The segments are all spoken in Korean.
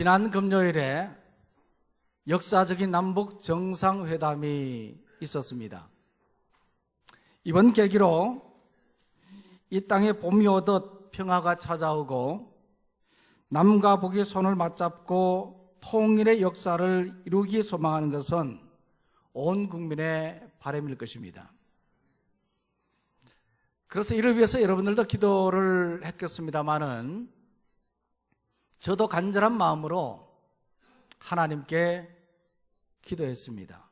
지난 금요일에 역사적인 남북 정상회담이 있었습니다. 이번 계기로 이 땅에 봄이 오듯 평화가 찾아오고 남과 북이 손을 맞잡고 통일의 역사를 이루기 소망하는 것은 온 국민의 바람일 것입니다. 그래서 이를 위해서 여러분들도 기도를 했겠습니다마는 저도 간절한 마음으로 하나님께 기도했습니다.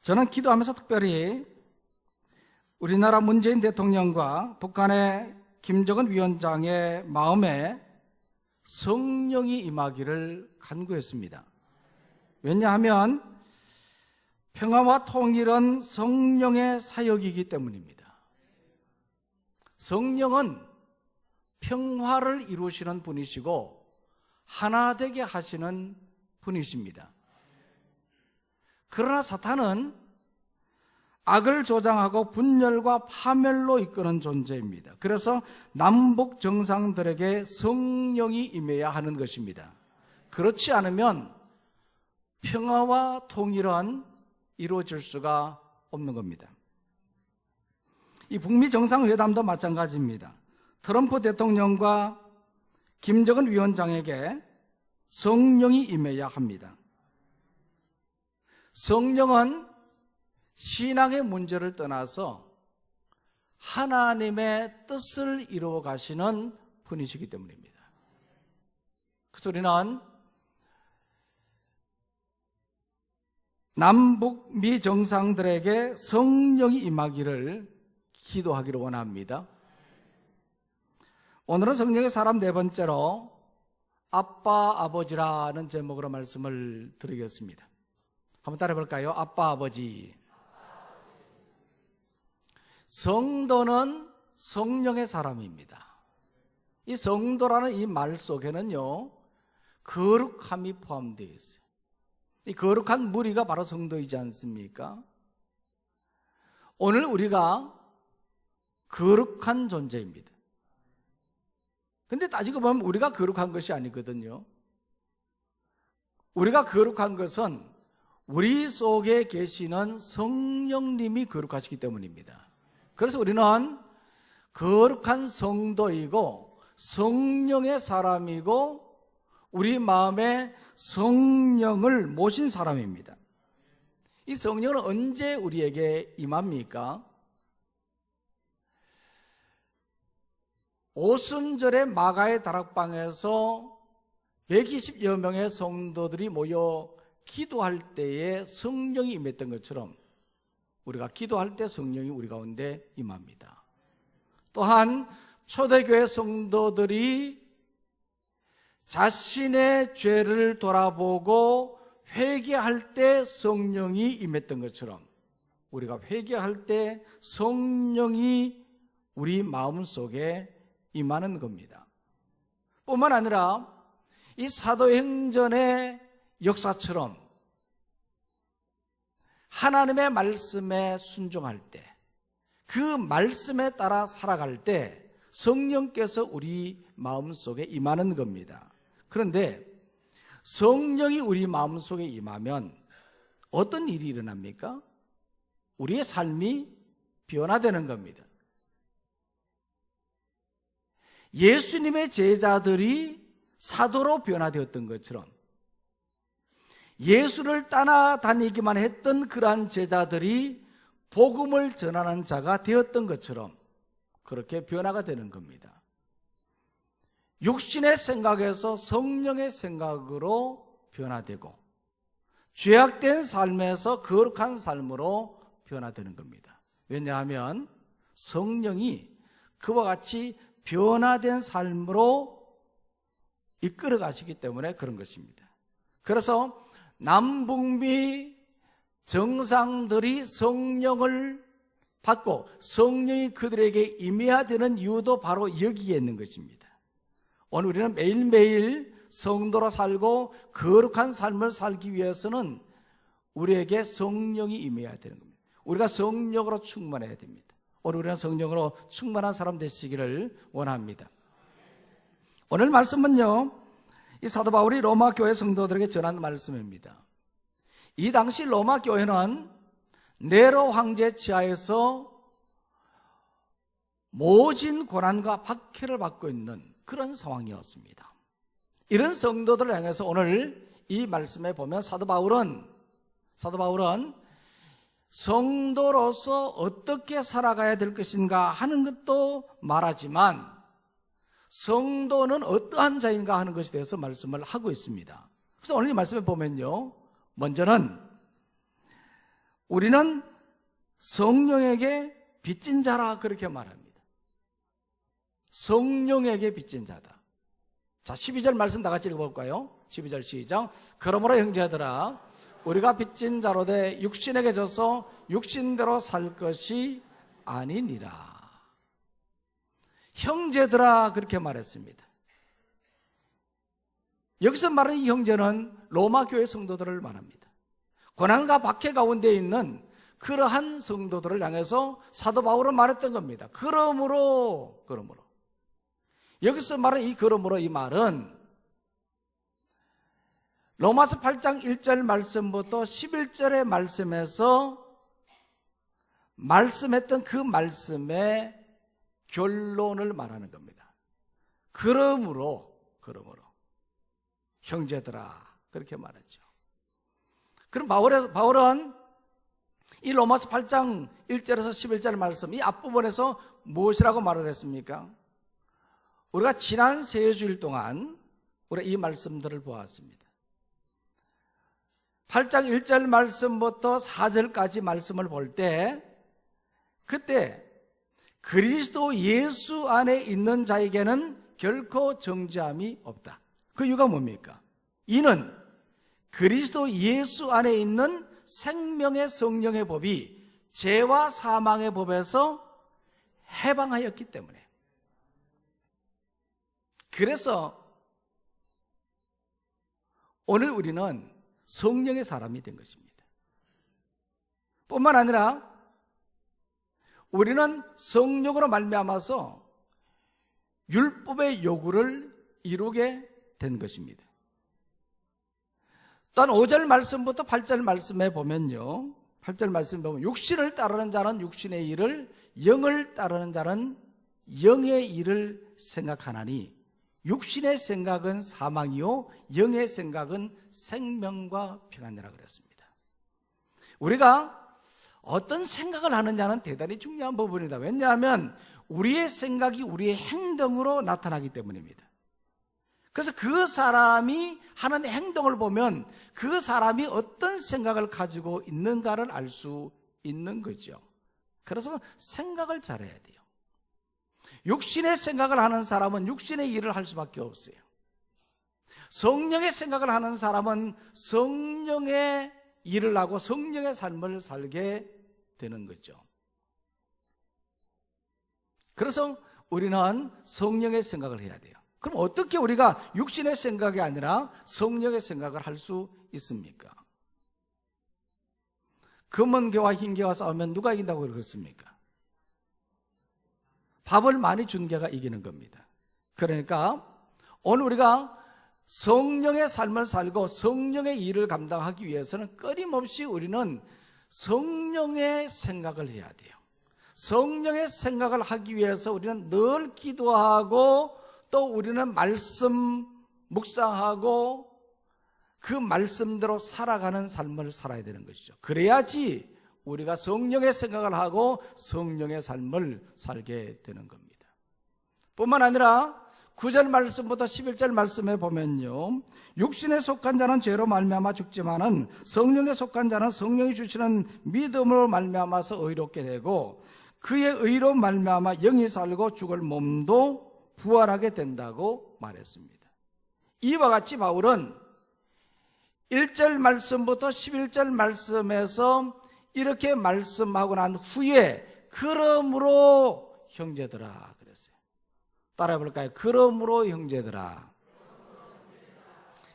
저는 기도하면서 특별히 우리나라 문재인 대통령과 북한의 김정은 위원장의 마음에 성령이 임하기를 간구했습니다. 왜냐하면 평화와 통일은 성령의 사역이기 때문입니다. 성령은 평화를 이루시는 분이시고 하나 되게 하시는 분이십니다. 그러나 사탄은 악을 조장하고 분열과 파멸로 이끄는 존재입니다. 그래서 남북 정상들에게 성령이 임해야 하는 것입니다. 그렇지 않으면 평화와 통일은 이루어질 수가 없는 겁니다. 이 북미 정상회담도 마찬가지입니다. 트럼프 대통령과 김정은 위원장에게 성령이 임해야 합니다. 성령은 신앙의 문제를 떠나서 하나님의 뜻을 이루어 가시는 분이시기 때문입니다. 그래서 우리는 남북미 정상들에게 성령이 임하기를 기도하기를 원합니다. 오늘은 성령의 사람 네 번째로 아빠 아버지라는 제목으로 말씀을 드리겠습니다. 한번 따라해 볼까요? 아빠 아버지. 성도는 성령의 사람입니다. 이 성도라는 이 말 속에는요, 거룩함이 포함되어 있어요. 이 거룩한 무리가 바로 성도이지 않습니까? 오늘 우리가 거룩한 존재입니다. 근데 따지고 보면 우리가 거룩한 것이 아니거든요. 우리가 거룩한 것은 우리 속에 계시는 성령님이 거룩하시기 때문입니다. 그래서 우리는 거룩한 성도이고 성령의 사람이고 우리 마음에 성령을 모신 사람입니다. 이 성령은 언제 우리에게 임합니까? 오순절에 마가의 다락방에서 120여 명의 성도들이 모여 기도할 때에 성령이 임했던 것처럼 우리가 기도할 때 성령이 우리 가운데 임합니다. 또한 초대교회 성도들이 자신의 죄를 돌아보고 회개할 때 성령이 임했던 것처럼 우리가 회개할 때 성령이 우리 마음 속에 임하는 겁니다. 뿐만 아니라 이 사도행전의 역사처럼 하나님의 말씀에 순종할 때, 그 말씀에 따라 살아갈 때 성령께서 우리 마음속에 임하는 겁니다. 그런데 성령이 우리 마음속에 임하면 어떤 일이 일어납니까? 우리의 삶이 변화되는 겁니다. 예수님의 제자들이 사도로 변화되었던 것처럼 예수를 따라다니기만 했던 그러한 제자들이 복음을 전하는 자가 되었던 것처럼 그렇게 변화가 되는 겁니다. 육신의 생각에서 성령의 생각으로 변화되고 죄악된 삶에서 거룩한 삶으로 변화되는 겁니다. 왜냐하면 성령이 그와 같이 변화된 삶으로 이끌어 가시기 때문에 그런 것입니다. 그래서 남북미 정상들이 성령을 받고 성령이 그들에게 임해야 되는 이유도 바로 여기에 있는 것입니다. 오늘 우리는 매일매일 성도로 살고 거룩한 삶을 살기 위해서는 우리에게 성령이 임해야 되는 겁니다. 우리가 성령으로 충만해야 됩니다. 오늘 우리는 성령으로 충만한 사람 되시기를 원합니다. 오늘 말씀은요, 이 사도 바울이 로마 교회 성도들에게 전한 말씀입니다. 이 당시 로마 교회는 네로 황제 지하에서 모진 고난과 박해를 받고 있는 그런 상황이었습니다. 이런 성도들을 향해서 오늘 이 말씀에 보면 사도 바울은 성도로서 어떻게 살아가야 될 것인가 하는 것도 말하지만 성도는 어떠한 자인가 하는 것에 대해서 말씀을 하고 있습니다. 그래서 오늘 이 말씀에 보면요, 먼저는 우리는 성령에게 빚진 자라 그렇게 말합니다. 성령에게 빚진 자다. 자, 12절 말씀 다 같이 읽어볼까요? 12절 시작. 그러므로 형제들아, 우리가 빚진 자로 돼 육신에게 져서 육신대로 살 것이 아니니라. 형제들아 그렇게 말했습니다. 여기서 말하는 이 형제는 로마 교회 성도들을 말합니다. 고난과 박해 가운데 있는 그러한 성도들을 향해서 사도 바울은 말했던 겁니다. 그러므로 여기서 말하는 이 그러므로 이 말은 로마서 8장 1절 말씀부터 11절의 말씀에서 말씀했던 그 말씀의 결론을 말하는 겁니다. 그러므로 형제들아 그렇게 말했죠. 그럼 바울은 이 로마서 8장 1절에서 11절 말씀 이 앞부분에서 무엇이라고 말을 했습니까? 우리가 지난 세 주일 동안 우리가 이 말씀들을 보았습니다. 8장 1절 말씀부터 4절까지 말씀을 볼 때 그때 그리스도 예수 안에 있는 자에게는 결코 정죄함이 없다. 그 이유가 뭡니까? 이는 그리스도 예수 안에 있는 생명의 성령의 법이 죄와 사망의 법에서 해방하였기 때문에. 그래서 오늘 우리는 성령의 사람이 된 것입니다. 뿐만 아니라 우리는 성령으로 말미암아서 율법의 요구를 이루게 된 것입니다. 또한 5절 말씀부터 8절 말씀에 보면요, 8절 말씀에 보면 육신을 따르는 자는 육신의 일을, 영을 따르는 자는 영의 일을 생각하나니 육신의 생각은 사망이요 영의 생각은 생명과 평안이라 그랬습니다. 우리가 어떤 생각을 하느냐는 대단히 중요한 부분이다. 왜냐하면 우리의 생각이 우리의 행동으로 나타나기 때문입니다. 그래서 그 사람이 하는 행동을 보면 그 사람이 어떤 생각을 가지고 있는가를 알 수 있는 거죠. 그래서 생각을 잘해야 돼요. 육신의 생각을 하는 사람은 육신의 일을 할 수밖에 없어요. 성령의 생각을 하는 사람은 성령의 일을 하고 성령의 삶을 살게 되는 거죠. 그래서 우리는 성령의 생각을 해야 돼요. 그럼 어떻게 우리가 육신의 생각이 아니라 성령의 생각을 할 수 있습니까? 검은 개와 흰 개가 싸우면 누가 이긴다고 그랬습니까? 밥을 많이 준 개가 이기는 겁니다. 그러니까 오늘 우리가 성령의 삶을 살고 성령의 일을 감당하기 위해서는 끊임없이 우리는 성령의 생각을 해야 돼요. 성령의 생각을 하기 위해서 우리는 늘 기도하고 또 우리는 말씀 묵상하고 그 말씀대로 살아가는 삶을 살아야 되는 것이죠. 그래야지 우리가 성령의 생각을 하고 성령의 삶을 살게 되는 겁니다. 뿐만 아니라 9절 말씀부터 11절 말씀에 보면요, 육신에 속한 자는 죄로 말미암아 죽지만은 성령에 속한 자는 성령이 주시는 믿음으로 말미암아서 의롭게 되고 그의 의로 말미암아 영이 살고 죽을 몸도 부활하게 된다고 말했습니다. 이와 같이 바울은 1절 말씀부터 11절 말씀에서 이렇게 말씀하고 난 후에 그러므로 형제들아 그랬어요. 따라해 볼까요? 그러므로 형제들아.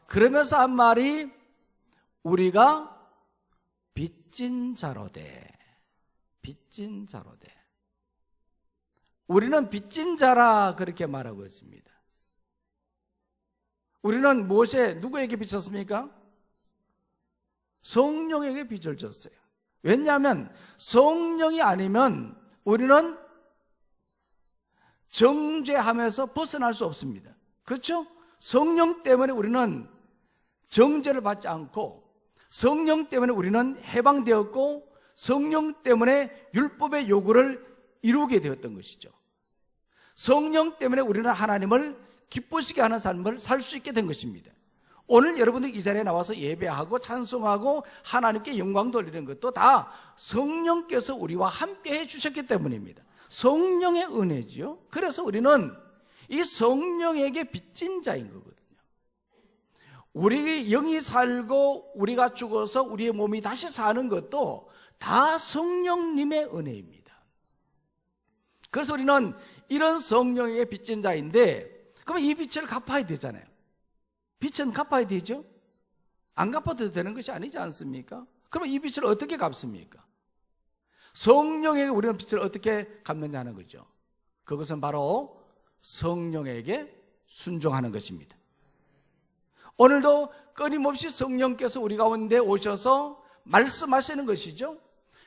그러면서 한 말이 우리가 빚진 자로 돼. 빚진 자로 돼. 우리는 빚진 자라 그렇게 말하고 있습니다. 우리는 무엇에 누구에게 비쳤습니까? 성령에게 빚을 졌어요. 왜냐하면 성령이 아니면 우리는 정죄함에서 벗어날 수 없습니다. 그렇죠? 성령 때문에 우리는 정죄를 받지 않고, 성령 때문에 우리는 해방되었고, 성령 때문에 율법의 요구를 이루게 되었던 것이죠. 성령 때문에 우리는 하나님을 기쁘시게 하는 삶을 살 수 있게 된 것입니다. 오늘 여러분들이 이 자리에 나와서 예배하고 찬송하고 하나님께 영광 돌리는 것도 다 성령께서 우리와 함께 해주셨기 때문입니다. 성령의 은혜지요. 그래서 우리는 이 성령에게 빚진 자인 거거든요. 우리 영이 살고 우리가 죽어서 우리의 몸이 다시 사는 것도 다 성령님의 은혜입니다. 그래서 우리는 이런 성령에게 빚진 자인데, 그러면 이 빚을 갚아야 되잖아요. 빚은 갚아야 되죠? 안 갚아도 되는 것이 아니지 않습니까? 그럼 이 빚을 어떻게 갚습니까? 성령에게 우리는 빚을 어떻게 갚느냐 하는 거죠. 그것은 바로 성령에게 순종하는 것입니다. 오늘도 끊임없이 성령께서 우리 가운데 오셔서 말씀하시는 것이죠.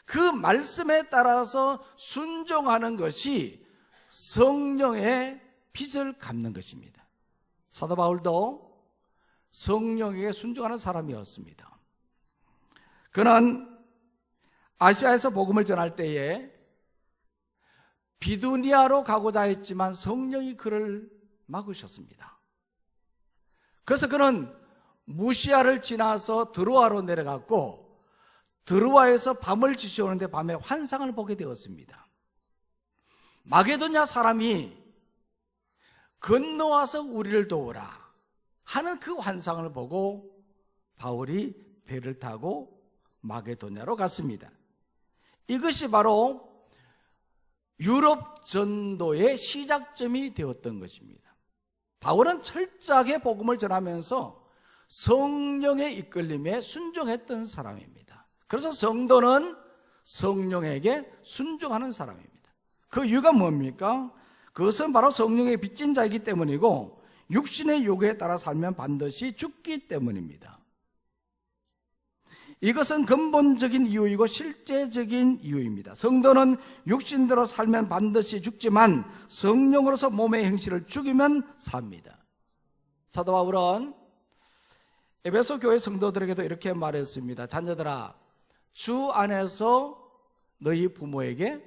그 말씀에 따라서 순종하는 것이 성령의 빚을 갚는 것입니다. 사도 바울도 성령에게 순종하는 사람이었습니다. 그는 아시아에서 복음을 전할 때에 비두니아로 가고자 했지만 성령이 그를 막으셨습니다. 그래서 그는 무시아를 지나서 드로아로 내려갔고, 드로아에서 밤을 지새우는데 밤에 환상을 보게 되었습니다. 마게도냐 사람이 건너와서 우리를 도우라 하는 그 환상을 보고 바울이 배를 타고 마게도냐로 갔습니다. 이것이 바로 유럽 전도의 시작점이 되었던 것입니다. 바울은 철저하게 복음을 전하면서 성령의 이끌림에 순종했던 사람입니다. 그래서 성도는 성령에게 순종하는 사람입니다. 그 이유가 뭡니까? 그것은 바로 성령의 빚진 자이기 때문이고, 육신의 요구에 따라 살면 반드시 죽기 때문입니다. 이것은 근본적인 이유이고 실제적인 이유입니다. 성도는 육신대로 살면 반드시 죽지만 성령으로서 몸의 행실을 죽이면 삽니다. 사도 바울은 에베소 교회 성도들에게도 이렇게 말했습니다. 자녀들아, 주 안에서 너희 부모에게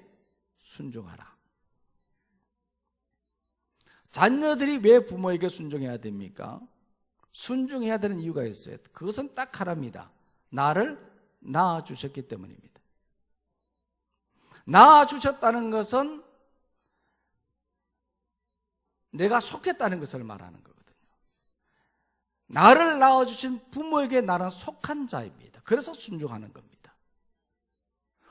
순종하라. 자녀들이 왜 부모에게 순종해야 됩니까? 순종해야 되는 이유가 있어요. 그것은 딱 하나입니다. 나를 낳아주셨기 때문입니다. 낳아주셨다는 것은 내가 속했다는 것을 말하는 거거든요. 나를 낳아주신 부모에게 나는 속한 자입니다. 그래서 순종하는 겁니다.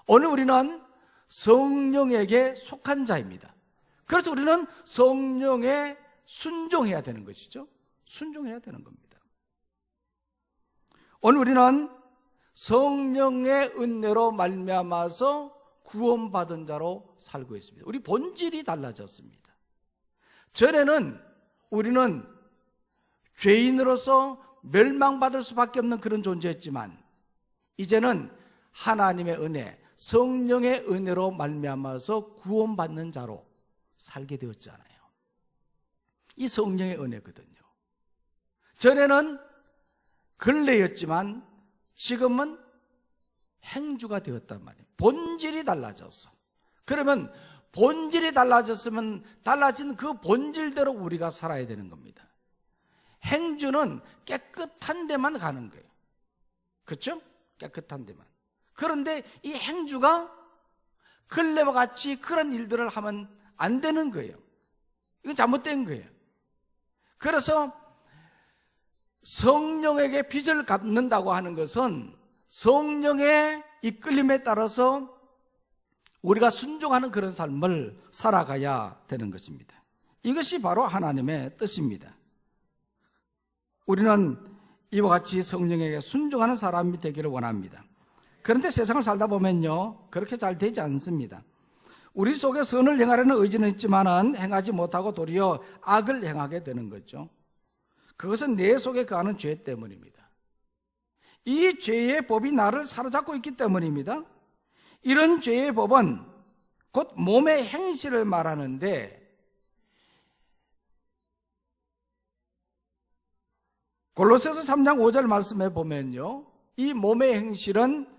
오늘 우리는 성령에게 속한 자입니다. 그래서 우리는 성령에 순종해야 되는 것이죠. 순종해야 되는 겁니다. 오늘 우리는 성령의 은혜로 말미암아서 구원받은 자로 살고 있습니다. 우리 본질이 달라졌습니다. 전에는 우리는 죄인으로서 멸망받을 수밖에 없는 그런 존재였지만, 이제는 하나님의 은혜, 성령의 은혜로 말미암아서 구원받는 자로 살게 되었잖아요. 이 성령의 은혜거든요. 전에는 근래였지만 지금은 행주가 되었단 말이에요. 본질이 달라졌어. 그러면 본질이 달라졌으면 달라진 그 본질대로 우리가 살아야 되는 겁니다. 행주는 깨끗한 데만 가는 거예요. 그렇죠? 깨끗한 데만. 그런데 이 행주가 근래와 같이 그런 일들을 하면 안 되는 거예요. 이건 잘못된 거예요. 그래서 성령에게 빚을 갚는다고 하는 것은 성령의 이끌림에 따라서 우리가 순종하는 그런 삶을 살아가야 되는 것입니다. 이것이 바로 하나님의 뜻입니다. 우리는 이와 같이 성령에게 순종하는 사람이 되기를 원합니다. 그런데 세상을 살다 보면요, 그렇게 잘 되지 않습니다. 우리 속에 선을 행하려는 의지는 있지만은 행하지 못하고 도리어 악을 행하게 되는 거죠. 그것은 내 속에 거하는 죄 때문입니다. 이 죄의 법이 나를 사로잡고 있기 때문입니다. 이런 죄의 법은 곧 몸의 행실을 말하는데, 골로새서 3장 5절 말씀에 보면요, 이 몸의 행실은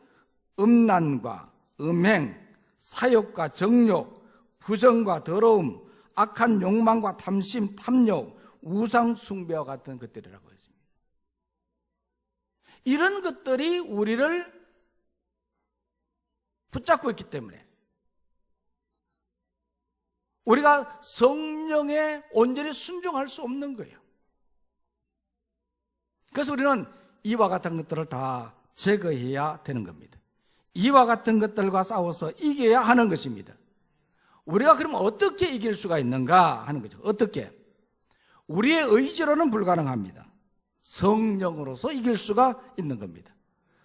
음란과 음행, 사욕과 정욕, 부정과 더러움, 악한 욕망과 탐심, 탐욕, 우상 숭배와 같은 것들이라고 했습니다. 이런 것들이 우리를 붙잡고 있기 때문에 우리가 성령에 온전히 순종할 수 없는 거예요. 그래서 우리는 이와 같은 것들을 다 제거해야 되는 겁니다. 이와 같은 것들과 싸워서 이겨야 하는 것입니다. 우리가 그럼 어떻게 이길 수가 있는가 하는 거죠. 어떻게? 우리의 의지로는 불가능합니다. 성령으로서 이길 수가 있는 겁니다.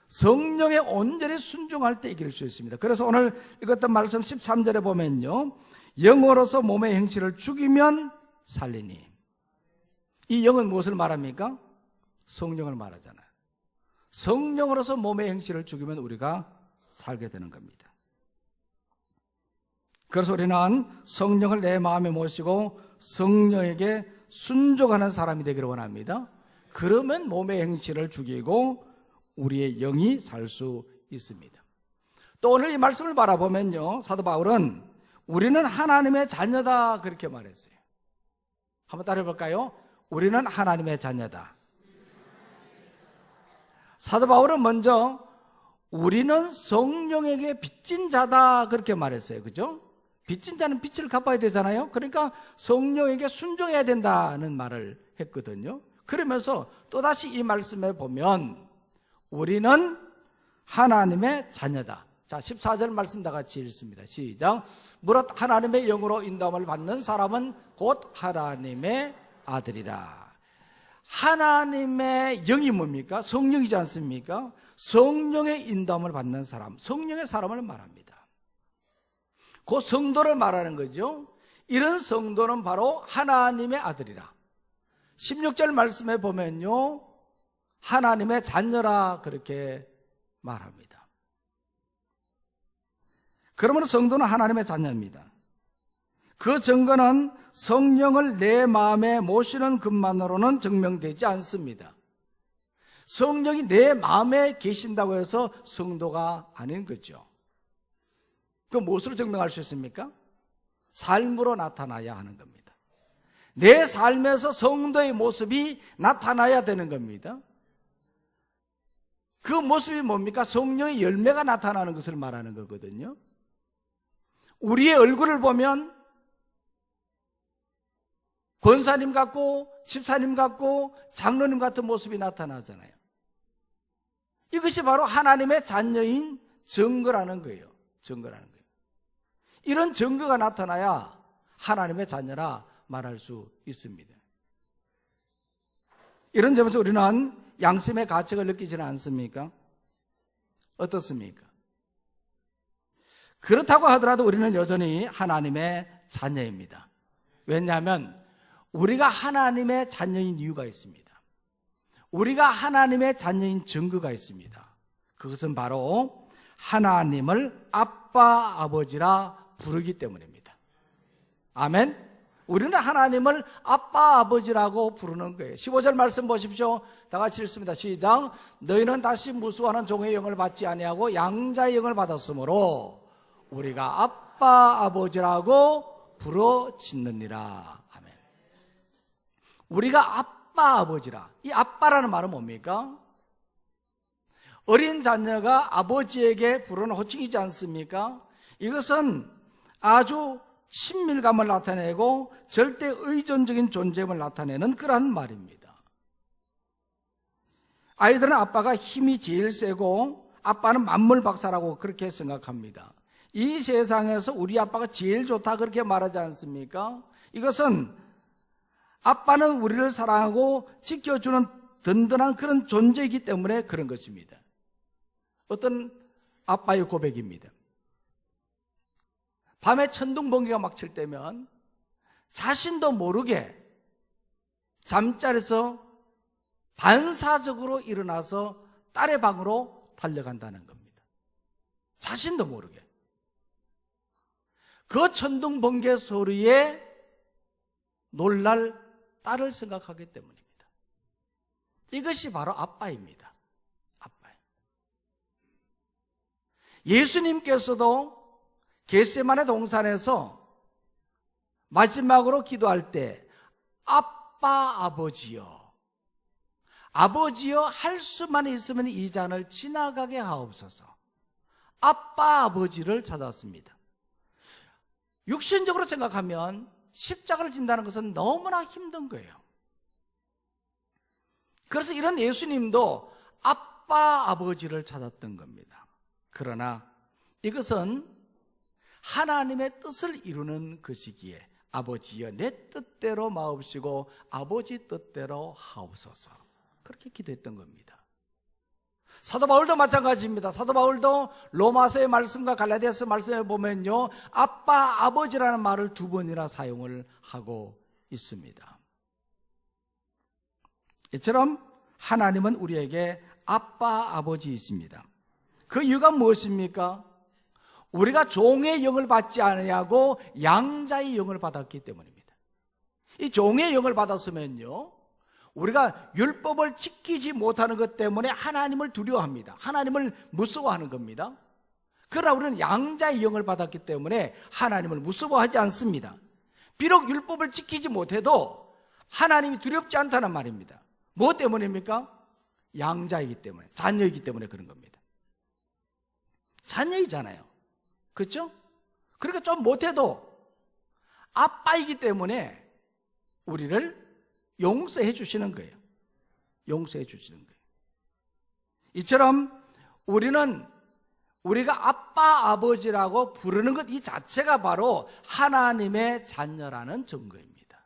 성령에 온전히 순종할 때 이길 수 있습니다. 그래서 오늘 읽었던 말씀 13절에 보면요, 영으로서 몸의 행실을 죽이면 살리니. 이 영은 무엇을 말합니까? 성령을 말하잖아요. 성령으로서 몸의 행실을 죽이면 우리가 살게 되는 겁니다. 그래서 우리는 성령을 내 마음에 모시고 성령에게 순종하는 사람이 되기를 원합니다. 그러면 몸의 행실을 죽이고 우리의 영이 살 수 있습니다. 또 오늘 이 말씀을 바라보면요, 사도 바울은 우리는 하나님의 자녀다 그렇게 말했어요. 한번 따라해 볼까요? 우리는 하나님의 자녀다. 사도 바울은 먼저 우리는 성령에게 빚진 자다 그렇게 말했어요. 그죠? 빚진 자는 빚을 갚아야 되잖아요. 그러니까 성령에게 순종해야 된다는 말을 했거든요. 그러면서 또다시 이 말씀에 보면 우리는 하나님의 자녀다. 자, 14절 말씀 다 같이 읽습니다. 시작. 무릇 하나님의 영으로 인도함을 받는 사람은 곧 하나님의 아들이라. 하나님의 영이 뭡니까? 성령이지 않습니까? 성령의 인도함을 받는 사람, 성령의 사람을 말합니다. 그 성도를 말하는 거죠. 이런 성도는 바로 하나님의 아들이라. 16절 말씀에 보면요, 하나님의 자녀라 그렇게 말합니다. 그러면 성도는 하나님의 자녀입니다. 그 증거는 성령을 내 마음에 모시는 것만으로는 증명되지 않습니다. 성령이 내 마음에 계신다고 해서 성도가 아닌 거죠. 그 무엇으로 증명할 수 있습니까? 삶으로 나타나야 하는 겁니다. 내 삶에서 성도의 모습이 나타나야 되는 겁니다. 그 모습이 뭡니까? 성령의 열매가 나타나는 것을 말하는 거거든요. 우리의 얼굴을 보면 권사님 같고 집사님 같고 장로님 같은 모습이 나타나잖아요. 이것이 바로 하나님의 자녀인 증거라는 거예요. 증거라는 거예요. 이런 증거가 나타나야 하나님의 자녀라 말할 수 있습니다. 이런 점에서 우리는 양심의 가책을 느끼지는 않습니까? 어떻습니까? 그렇다고 하더라도 우리는 여전히 하나님의 자녀입니다. 왜냐하면 우리가 하나님의 자녀인 이유가 있습니다. 우리가 하나님의 자녀인 증거가 있습니다. 그것은 바로 하나님을 아빠, 아버지라 부르기 때문입니다. 아멘? 우리는 하나님을 아빠, 아버지라고 부르는 거예요. 15절 말씀 보십시오. 다 같이 읽습니다. 시작. 너희는 다시 무수하는 종의 영을 받지 아니하고 양자의 영을 받았으므로 우리가 아빠, 아버지라고 부르짖느니라. 아멘. 우리가 아빠, 아버지라. 이 아빠라는 말은 뭡니까? 어린 자녀가 아버지에게 부르는 호칭이지 않습니까? 이것은 아주 친밀감을 나타내고 절대 의존적인 존재임을 나타내는 그러한 말입니다. 아이들은 아빠가 힘이 제일 세고 아빠는 만물 박사라고 그렇게 생각합니다. 이 세상에서 우리 아빠가 제일 좋다 그렇게 말하지 않습니까? 이것은 아빠는 우리를 사랑하고 지켜주는 든든한 그런 존재이기 때문에 그런 것입니다. 어떤 아빠의 고백입니다. 밤에 천둥번개가 막 칠 때면 자신도 모르게 잠자리에서 반사적으로 일어나서 딸의 방으로 달려간다는 겁니다. 자신도 모르게. 그 천둥 번개 소리에 놀랄 딸을 생각하기 때문입니다. 이것이 바로 아빠입니다. 아빠예요. 예수님께서도 겟세마네 동산에서 마지막으로 기도할 때 아빠 아버지여, 아버지여 할 수만 있으면 이 잔을 지나가게 하옵소서. 아빠 아버지를 찾았습니다. 육신적으로 생각하면 십자가를 진다는 것은 너무나 힘든 거예요. 그래서 이런 예수님도 아빠 아버지를 찾았던 겁니다. 그러나 이것은 하나님의 뜻을 이루는 것이기에 아버지여 내 뜻대로 마옵시고 아버지 뜻대로 하옵소서, 그렇게 기도했던 겁니다. 사도 바울도 마찬가지입니다. 사도 바울도 로마서의 말씀과 갈라디아서 말씀에 보면요, 아빠 아버지라는 말을 2번이나 사용을 하고 있습니다. 이처럼 하나님은 우리에게 아빠 아버지이십니다. 그 이유가 무엇입니까? 우리가 종의 영을 받지 아니하고 양자의 영을 받았기 때문입니다. 이 종의 영을 받았으면요, 우리가 율법을 지키지 못하는 것 때문에 하나님을 두려워합니다. 하나님을 무서워하는 겁니다. 그러나 우리는 양자의 영을 받았기 때문에 하나님을 무서워하지 않습니다. 비록 율법을 지키지 못해도 하나님이 두렵지 않다는 말입니다. 무엇 때문입니까? 양자이기 때문에, 자녀이기 때문에 그런 겁니다. 자녀이잖아요. 그렇죠? 그러니까 좀 못해도 아빠이기 때문에 우리를 용서해 주시는 거예요. 용서해 주시는 거예요. 이처럼 우리는 우리가 아빠 아버지라고 부르는 것 이 자체가 바로 하나님의 자녀라는 증거입니다.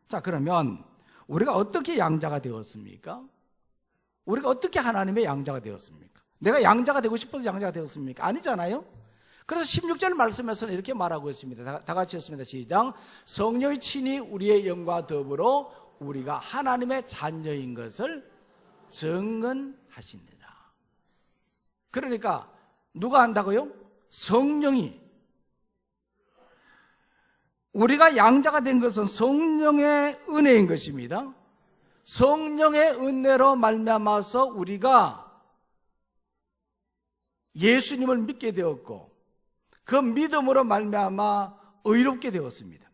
자, 그러면 우리가 어떻게 양자가 되었습니까? 우리가 어떻게 하나님의 양자가 되었습니까? 내가 양자가 되고 싶어서 양자가 되었습니까? 아니잖아요. 그래서 16절 말씀에서는 이렇게 말하고 있습니다. 다 같이 했습니다. 시작. 성령의 친히 우리의 영과 더불어 우리가 하나님의 자녀인 것을 증언하시니라. 그러니까 누가 한다고요? 성령이. 우리가 양자가 된 것은 성령의 은혜인 것입니다. 성령의 은혜로 말미암아서 우리가 예수님을 믿게 되었고 그 믿음으로 말미암아 의롭게 되었습니다.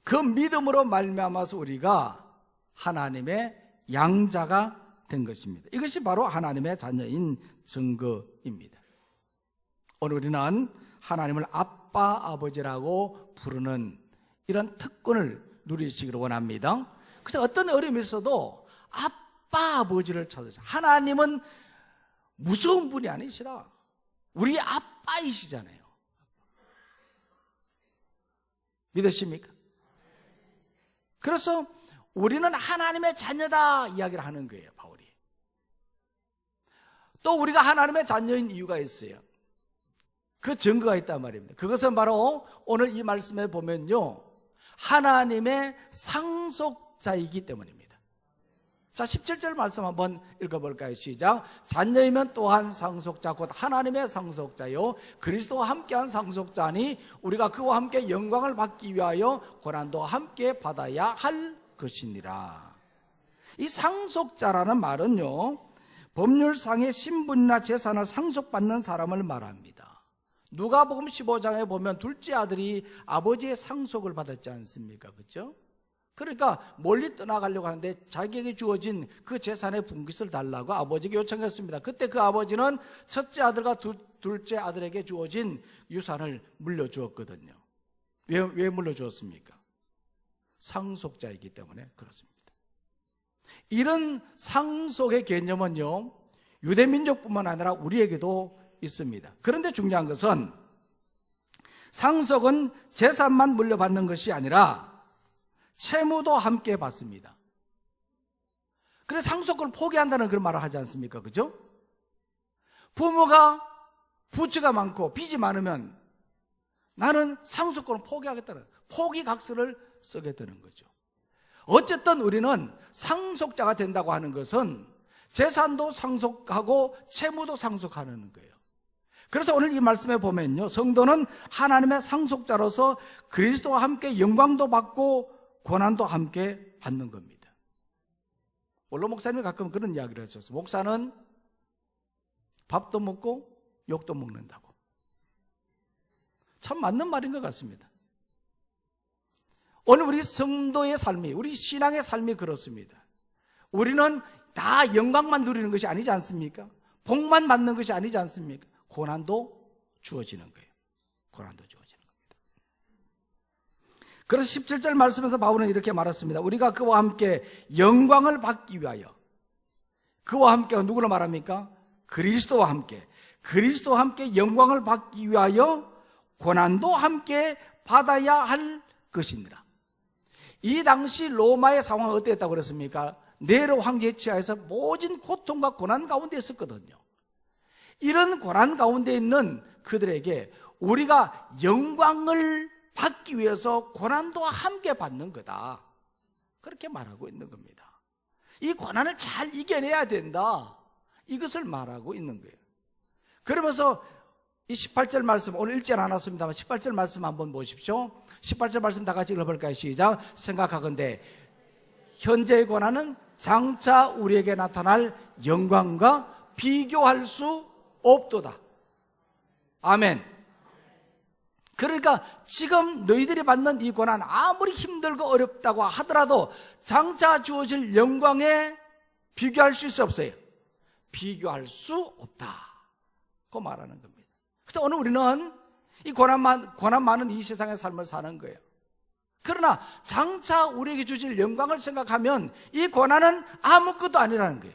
그 믿음으로 말미암아서 우리가 하나님의 양자가 된 것입니다. 이것이 바로 하나님의 자녀인 증거입니다. 오늘 우리는 하나님을 아빠 아버지라고 부르는 이런 특권을 누리시기를 원합니다. 그래서 어떤 어려움이 있어도 아빠 아버지를 찾으세요. 하나님은 무서운 분이 아니시라 우리 아빠이시잖아요. 믿으십니까? 그래서 우리는 하나님의 자녀다 이야기를 하는 거예요, 바울이. 또 우리가 하나님의 자녀인 이유가 있어요. 그 증거가 있단 말입니다. 그것은 바로 오늘 이 말씀에 보면요, 하나님의 상속자이기 때문입니다. 자, 17절 말씀 한번 읽어볼까요? 시작. 자녀이면 또한 상속자 곧 하나님의 상속자요 그리스도와 함께한 상속자니 우리가 그와 함께 영광을 받기 위하여 고난도 함께 받아야 할 것이니라. 이 상속자라는 말은요, 법률상의 신분이나 재산을 상속받는 사람을 말합니다. 누가복음 15장에 보면 둘째 아들이 아버지의 상속을 받았지 않습니까? 그렇죠? 그러니까 멀리 떠나가려고 하는데 자기에게 주어진 그 재산의 분깃을 달라고 아버지에게 요청했습니다. 그때 그 아버지는 첫째 아들과 둘째 아들에게 주어진 유산을 물려주었거든요. 왜 물려주었습니까? 상속자이기 때문에 그렇습니다. 이런 상속의 개념은요, 유대민족뿐만 아니라 우리에게도 있습니다. 그런데 중요한 것은 상속은 재산만 물려받는 것이 아니라 채무도 함께 받습니다. 그래서 상속권을 포기한다는 그런 말을 하지 않습니까? 그죠? 부모가 부채가 많고 빚이 많으면 나는 상속권을 포기하겠다는 포기각서를 쓰게 되는 거죠. 어쨌든 우리는 상속자가 된다고 하는 것은 재산도 상속하고 채무도 상속하는 거예요. 그래서 오늘 이 말씀에 보면요, 성도는 하나님의 상속자로서 그리스도와 함께 영광도 받고 고난도 함께 받는 겁니다. 원로 목사님이 가끔 그런 이야기를 하셨어요. 목사는 밥도 먹고 욕도 먹는다고. 참 맞는 말인 것 같습니다. 오늘 우리 성도의 삶이, 우리 신앙의 삶이 그렇습니다. 우리는 다 영광만 누리는 것이 아니지 않습니까? 복만 받는 것이 아니지 않습니까? 고난도 주어지는 거예요. 고난도 주어지는 겁니다. 그래서 17절 말씀에서 바울은 이렇게 말했습니다. 우리가 그와 함께 영광을 받기 위하여, 그와 함께가 누구를 말합니까? 그리스도와 함께, 그리스도와 함께 영광을 받기 위하여 고난도 함께 받아야 할 것이니라. 이 당시 로마의 상황은 어땠다고 그랬습니까? 네로 황제의 치하에서 모진 고통과 고난 가운데 있었거든요. 이런 고난 가운데 있는 그들에게 우리가 영광을 받기 위해서 고난도 함께 받는 거다, 그렇게 말하고 있는 겁니다. 이 고난을 잘 이겨내야 된다, 이것을 말하고 있는 거예요. 그러면서 이 18절 말씀, 오늘 읽지 않았습니다만 18절 말씀 한번 보십시오. 18절 말씀 다 같이 읽어볼까요? 시작. 생각하건대 현재의 고난은 장차 우리에게 나타날 영광과 비교할 수 없도다. 아멘. 그러니까 지금 너희들이 받는 이 고난, 아무리 힘들고 어렵다고 하더라도 장차 주어질 영광에 비교할 수 있어 없어요? 비교할 수 없다, 그 말하는 겁니다. 그래서 오늘 우리는 이 고난 많은 이 세상의 삶을 사는 거예요. 그러나 장차 우리에게 주실 영광을 생각하면 이 고난은 아무것도 아니라는 거예요.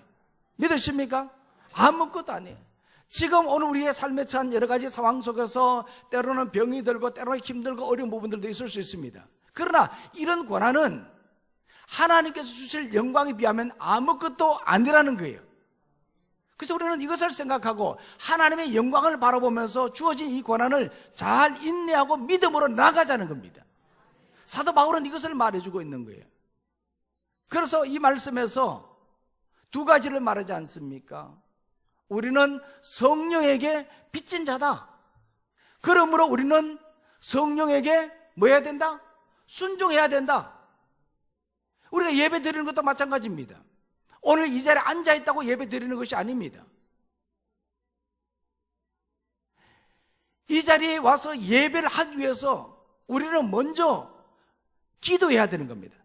믿으십니까? 아무것도 아니에요. 지금 오늘 우리의 삶에 처한 여러 가지 상황 속에서 때로는 병이 들고 때로는 힘들고 어려운 부분들도 있을 수 있습니다. 그러나 이런 고난은 하나님께서 주실 영광에 비하면 아무것도 아니라는 거예요. 그래서 우리는 이것을 생각하고 하나님의 영광을 바라보면서 주어진 이 고난을 잘 인내하고 믿음으로 나가자는 겁니다. 사도 바울은 이것을 말해주고 있는 거예요. 그래서 이 말씀에서 두 가지를 말하지 않습니까? 우리는 성령에게 빚진 자다. 그러므로 우리는 성령에게 뭐 해야 된다? 순종해야 된다. 우리가 예배 드리는 것도 마찬가지입니다. 오늘 이 자리에 앉아있다고 예배 드리는 것이 아닙니다. 이 자리에 와서 예배를 하기 위해서 우리는 먼저 기도해야 되는 겁니다.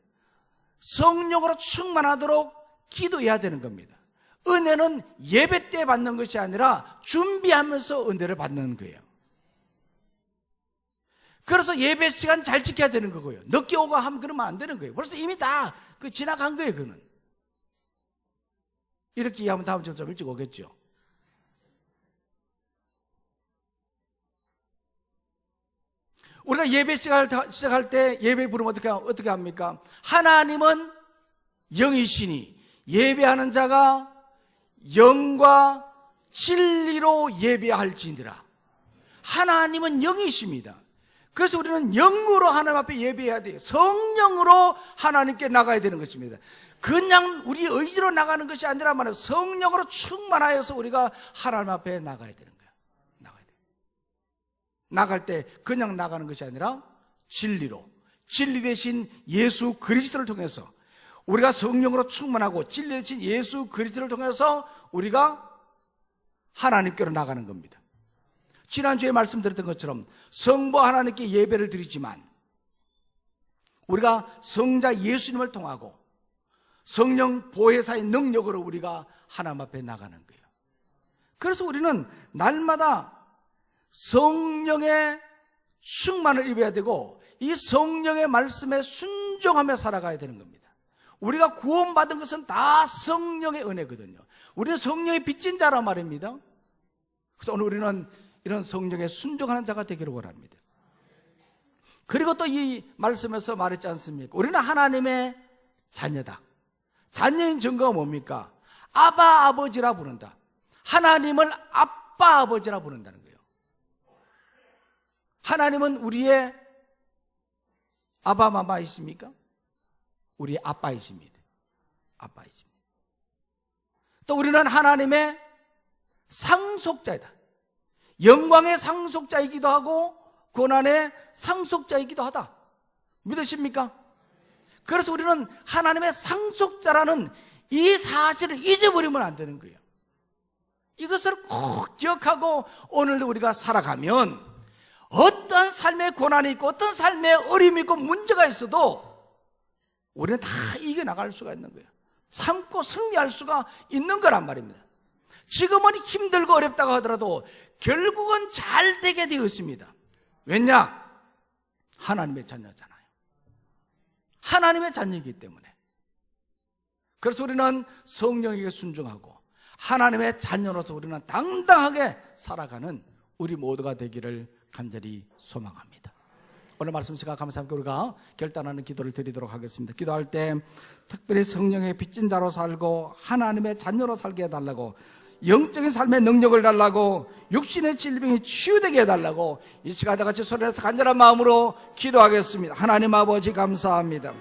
성령으로 충만하도록 기도해야 되는 겁니다. 은혜는 예배 때 받는 것이 아니라 준비하면서 은혜를 받는 거예요. 그래서 예배 시간 잘 지켜야 되는 거고요. 늦게 오고 하면 그러면 안 되는 거예요. 벌써 이미 다 지나간 거예요. 그는 이렇게 이해하면 다음 주에 좀 일찍 오겠죠. 우리가 예배 시작할 때 예배 부르면 어떻게 합니까? 하나님은 영이시니 예배하는 자가 영과 진리로 예배할지니라. 하나님은 영이십니다. 그래서 우리는 영으로 하나님 앞에 예배해야 돼요. 성령으로 하나님께 나가야 되는 것입니다. 그냥 우리 의지로 나가는 것이 아니라 말이에요. 성령으로 충만하여서 우리가 하나님 앞에 나가야 되는 거예요. 나가야 돼요. 나갈 때 그냥 나가는 것이 아니라 진리로, 진리 대신 예수 그리스도를 통해서 우리가 성령으로 충만하고 진리 대신 예수 그리스도를 통해서 우리가 하나님께로 나가는 겁니다. 지난주에 말씀드렸던 것처럼 성부 하나님께 예배를 드리지만 우리가 성자 예수님을 통하고 성령 보혜사의 능력으로 우리가 하나님 앞에 나가는 거예요. 그래서 우리는 날마다 성령의 충만을 입어야 되고 이 성령의 말씀에 순종하며 살아가야 되는 겁니다. 우리가 구원받은 것은 다 성령의 은혜거든요. 우리는 성령의 빚진 자란 말입니다. 그래서 오늘 우리는 이런 성령에 순종하는 자가 되기를 원합니다. 그리고 또 이 말씀에서 말했지 않습니까? 우리는 하나님의 자녀다. 자녀인 증거가 뭡니까? 아바 아버지라 부른다. 하나님을 아빠 아버지라 부른다는 거예요. 하나님은 우리의 아바 마마 있습니까? 우리 아빠이십니다. 아빠이십니다. 또 우리는 하나님의 상속자이다. 영광의 상속자이기도 하고 고난의 상속자이기도 하다. 믿으십니까? 그래서 우리는 하나님의 상속자라는 이 사실을 잊어버리면 안 되는 거예요. 이것을 꼭 기억하고 오늘도 우리가 살아가면 어떤 삶의 고난이 있고 어떤 삶의 어려움이 있고 문제가 있어도 우리는 다 이겨나갈 수가 있는 거예요. 참고 승리할 수가 있는 거란 말입니다. 지금은 힘들고 어렵다고 하더라도 결국은 잘 되게 되어 있습니다. 왜냐? 하나님의 자녀잖아요. 하나님의 자녀이기 때문에. 그래서 우리는 성령에게 순종하고 하나님의 자녀로서 우리는 당당하게 살아가는 우리 모두가 되기를 간절히 소망합니다. 오늘 말씀 시간 감사합니다. 우리가 결단하는 기도를 드리도록 하겠습니다. 기도할 때 특별히 성령의 빚진 자로 살고 하나님의 자녀로 살게 해달라고, 영적인 삶의 능력을 달라고, 육신의 질병이 치유되게 해달라고 이 시간 다 같이 소리내서 간절한 마음으로 기도하겠습니다. 하나님 아버지 감사합니다.